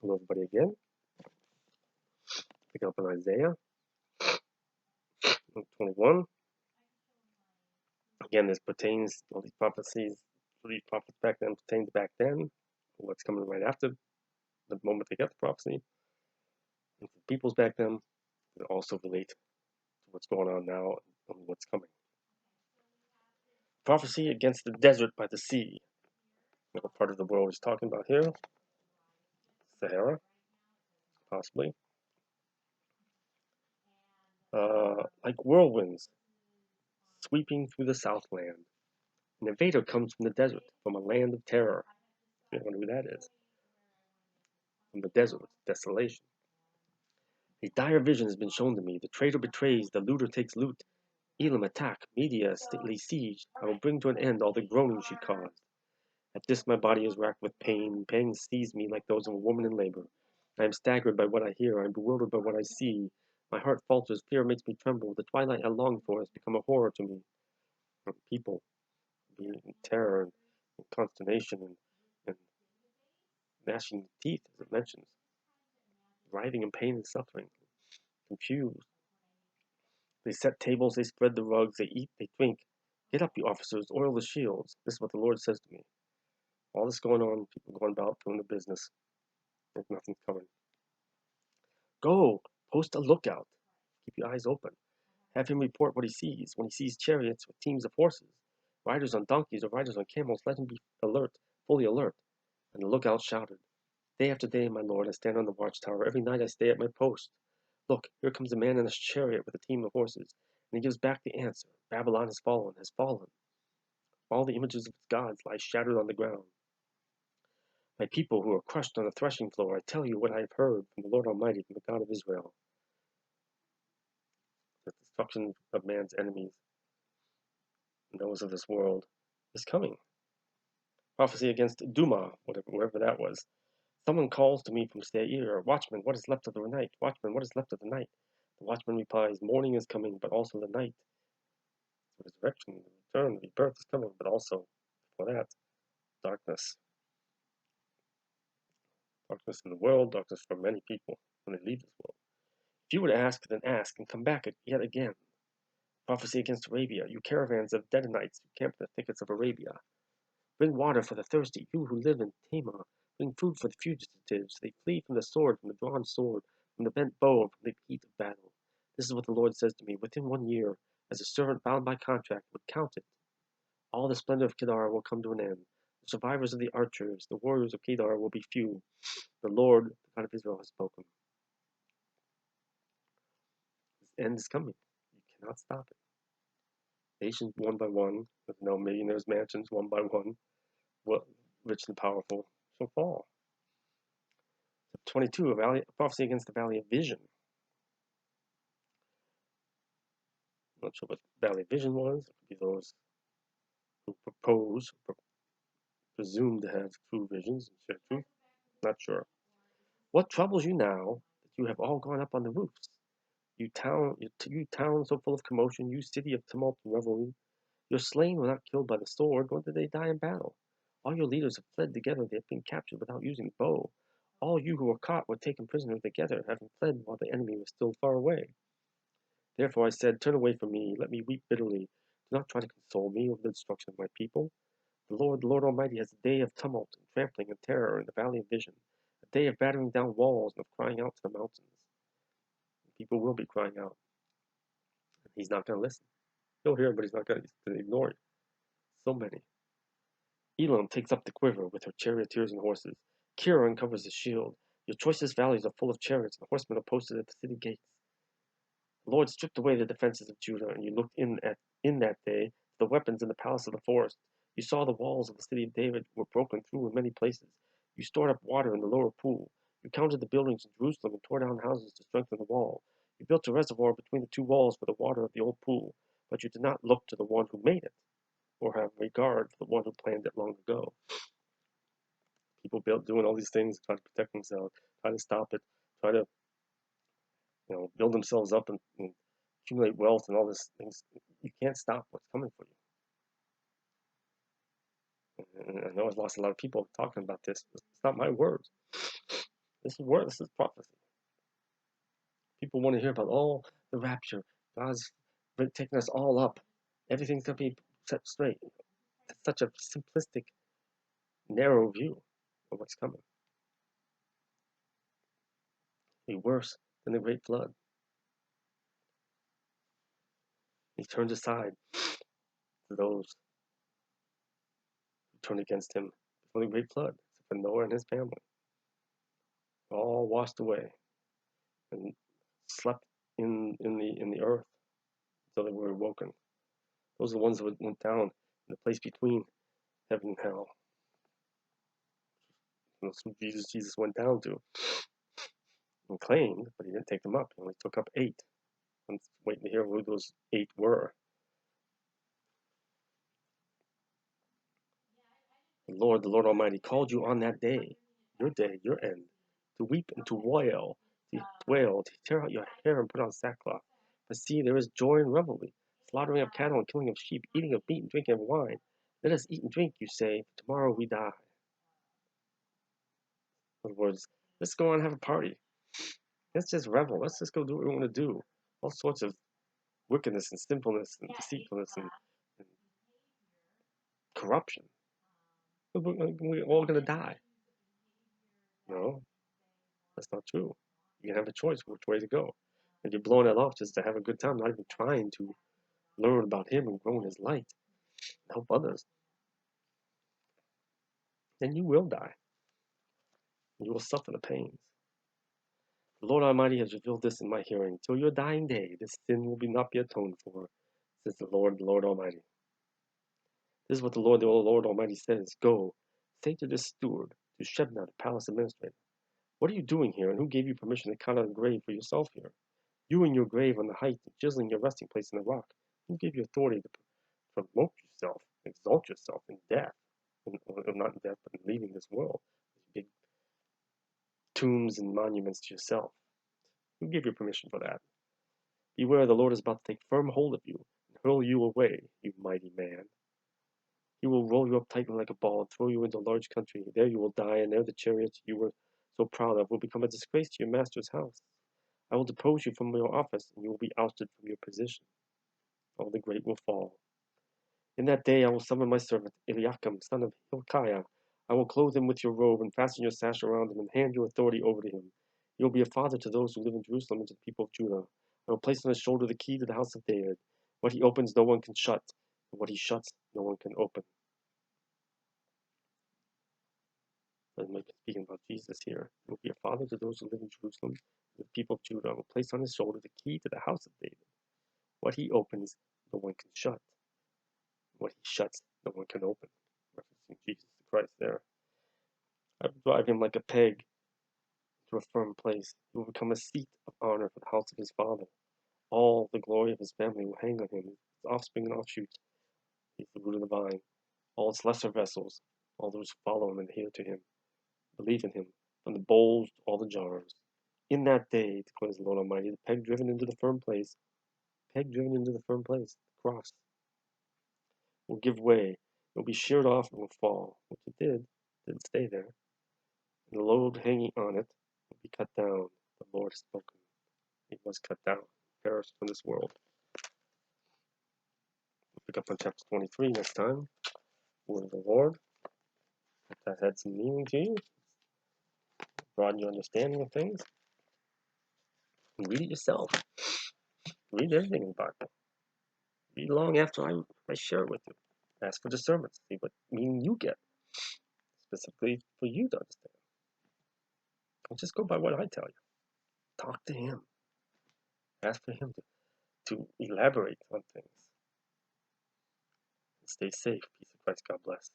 Hello, everybody, again. Picking up in Isaiah 21. Again, this pertains, all these prophecies, these prophets back then pertained back then, what's coming right after the moment they get the prophecy. And for peoples back then, they also relate to what's going on now and what's coming. Prophecy against the desert by the sea. What part of the world he's talking about here? Sahara, possibly. Like whirlwinds sweeping through the southland. An invader comes from the desert, from a land of terror. You don't know who that is. From the desert, desolation. A dire vision has been shown to me. The traitor betrays, the looter takes loot. Elam attack, Media stately siege. I will bring to an end all the groaning she caused. At this my body is racked with pain. Pangs seize me like those of a woman in labor. I am staggered by what I hear. I am bewildered by what I see. My heart falters. Fear makes me tremble. The twilight I longed for has become a horror to me. People being in terror and consternation and gnashing teeth, as it mentions. Writhing in pain and suffering. Confused. They set tables, they spread the rugs, they eat, they drink. Get up, you officers, oil the shields. This is what the Lord says to me. All this going on, people going about doing the business. There's nothing coming. Go, post a lookout. Keep your eyes open. Have him report what he sees. When he sees chariots with teams of horses, riders on donkeys or riders on camels, let him be alert, fully alert. And the lookout shouted, Day after day, my lord, I stand on the watchtower. Every night I stay at my post. Look, here comes a man in a chariot with a team of horses, and he gives back the answer. Babylon has fallen, has fallen. All the images of its gods lie shattered on the ground. My people who are crushed on the threshing floor, I tell you what I have heard from the Lord Almighty, from the God of Israel. The destruction of man's enemies and those of this world is coming. Prophecy against Duma, wherever that was. Someone calls to me from Seir, Watchman, what is left of the night? Watchman, what is left of the night? The watchman replies, Morning is coming, but also the night. The resurrection, the return, the rebirth is coming, but also, before that, darkness. Darkness in the world, darkness for many people when they leave this world. If you were to ask, then ask, and come back yet again. Prophecy against Arabia, you caravans of Dedanites who camp in the thickets of Arabia. Bring water for the thirsty, you who live in Tamar. Bring food for the fugitives. They flee from the sword, from the drawn sword, from the bent bow, and from the heat of battle. This is what the Lord says to me. Within 1 year, as a servant bound by contract would count it, all the splendor of Kedar will come to an end. The survivors of the archers, the warriors of Kedar will be few. The Lord, the God of Israel, has spoken. This end is coming. You cannot stop it. Nations one by one, with no millionaires' mansions one by one, rich and powerful, shall fall. 22, a prophecy against the Valley of Vision. I'm not sure what Valley of Vision was. It could be those who presume to have true visions and share truth. Not sure. What troubles you now that you have all gone up on the roofs? You town so full of commotion, you city of tumult and revelry. Your slain were not killed by the sword, nor did they die in battle. All your leaders have fled together, they have been captured without using the bow. All you who were caught were taken prisoner together, having fled while the enemy was still far away. Therefore I said, Turn away from me, let me weep bitterly. Do not try to console me over the destruction of my people. The Lord Almighty, has a day of tumult and trampling and terror in the valley of vision, a day of battering down walls and of crying out to the mountains. People will be crying out. He's not going to listen. He'll hear, but he's not going to ignore it. So many. Elam takes up the quiver with her charioteers and horses. Kir uncovers his shield. Your choicest valleys are full of chariots, and horsemen are posted at the city gates. The Lord stripped away the defenses of Judah, and you looked in that day to the weapons in the palace of the forest. You saw the walls of the city of David were broken through in many places. You stored up water in the lower pool. You counted the buildings in Jerusalem and tore down houses to strengthen the wall. You built a reservoir between the two walls for the water of the old pool, but you did not look to the one who made it, or have regard for the one who planned it long ago. People doing all these things, try to protect themselves, try to stop it, try to build themselves up and accumulate wealth and all these things. You can't stop what's coming for you. And I know I've lost a lot of people talking about this. It's not my words. This is word. This is prophecy. People want to hear about the rapture. God's taking us all up. Everything's gonna be set straight. That's such a simplistic, narrow view of what's coming. It'll be worse than the Great Flood. He turns aside to those who turned against him before the Great Flood, except for Noah and his family, all washed away and slept in the earth until they were awoken. Those are the ones that went down in the place between heaven and hell. That's who Jesus went down to and claimed, but he didn't take them up. He only took up 8. I'm waiting to hear who those 8 were. The Lord Almighty, called you on that day, your end, to weep and to wail, to tear out your hair and put on sackcloth. But see, there is joy and revelry, slaughtering of cattle and killing of sheep, eating of meat and drinking of wine. Let us eat and drink, you say, for tomorrow we die. In other words, let's go on and have a party. Let's just revel. Let's just go do what we want to do. All sorts of wickedness and sinfulness and deceitfulness and corruption. We're all going to die. No, that's not true. You can have a choice which way to go. And you're blowing it off just to have a good time, not even trying to learn about Him and grow in His light and help others. Then you will die. You will suffer the pains. The Lord Almighty has revealed this in my hearing. Till your dying day, this sin will not be atoned for, says the Lord Almighty. This is what the Lord Almighty says. Go, say to this steward, to Shebna, the palace administrator, what are you doing here, and who gave you permission to cut out a grave for yourself here? You in your grave on the height, chiseling your resting place in the rock. Who gave you authority to promote yourself, exalt yourself in death, or not in death, but in leaving this world? Big tombs and monuments to yourself. Who gave you permission for that? Beware, the Lord is about to take firm hold of you and hurl you away, you mighty man. He will roll you up tightly like a ball and throw you into a large country. There you will die, and there the chariots you were so proud of will become a disgrace to your master's house. I will depose you from your office, and you will be ousted from your position. All the great will fall. In that day I will summon my servant, Eliakim, son of Hilkiah. I will clothe him with your robe and fasten your sash around him and hand your authority over to him. He will be a father to those who live in Jerusalem and to the people of Judah. I will place on his shoulder the key to the house of David. What he opens, no one can shut, and what he shuts, no one can open. I'm speaking about Jesus here. He will be a father to those who live in Jerusalem, and the people of Judah. I will place on his shoulder the key to the house of David. What he opens, no one can shut. What he shuts, no one can open. Referencing Jesus Christ there. I will drive him like a peg to a firm place. He will become a seat of honor for the house of his father. All the glory of his family will hang on him, his offspring and offshoots. He is the root of the vine. All its lesser vessels, all those who follow him and adhere to him, believe in him, from the bowls to all the jars. In that day, declares the Lord Almighty, the peg driven into the firm place, the cross, will give way. It will be sheared off and will fall, which it didn't stay there. And the load hanging on it will be cut down. The Lord has spoken. It was cut down, perished from this world. We'll pick up on chapter 23 next time. Word of the Lord. If that had some meaning to you, broaden your understanding of things. And read it yourself. Read everything in the Bible. Read long after I share it with you. Ask for discernment. See what meaning you get, specifically for you to understand. Don't just go by what I tell you. Talk to Him. Ask for Him to elaborate on things. And stay safe. Peace of Christ. God bless.